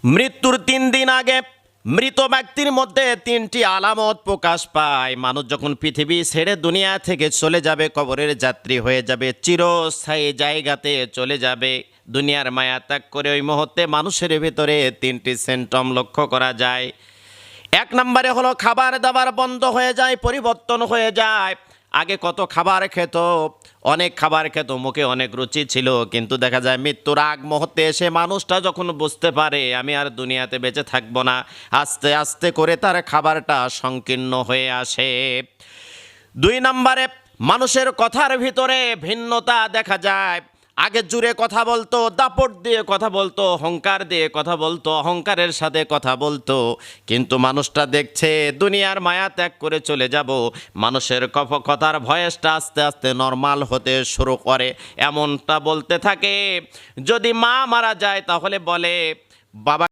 মৃত্যুর 3 দিন আগে মৃত ব্যক্তির মধ্যে 3টি আলামত প্রকাশ পায়। মানুষ যখন পৃথিবী ছেড়ে দুনিয়া থেকে চলে যাবে, কবরের যাত্রী হয়ে যাবে, চিরস্থায়ী জায়গাতে চলে যাবে, দুনিয়ার মায়া ত্যাগ করে ওই মুহূর্তে মানুষের ভিতরে 3টি সিমটম লক্ষ্য করা যায়। 1 নম্বরে হলো খাবার দাবার বন্ধ হয়ে যায়, পরিবর্তন হয়ে যায়। আগে কত খাবার খেত, অনেক খাবার খেত, মুখে অনেক রুচি ছিল, কিন্তু দেখা যায় মৃত্যুর আগ মুহূর্তে এসে মানুষটা যখন বুঝতে পারে আমি আর দুনিয়াতে বেঁচে থাকবো না, আস্তে আস্তে করে তার খাবারটা সংকীর্ণ হয়ে আসে। 2 নম্বরে মানুষের কথার ভিতরে ভিন্নতা দেখা যায়। আগে জুড়ে কথা বলতো, দাপট দিয়ে কথা বলতো, অহংকার দিয়ে কথা বলতো, অহংকারের সাথে কথা বলতো, কিন্তু মানুষটা দেখছে দুনিয়ার মায়া ত্যাগ করে চলে যাব, মানুষের কথার ভয়েসটা আস্তে আস্তে নর্মাল হতে শুরু করে। এমনটা বলতে থাকে, যদি মা মারা যায় তাহলে বলে বাবা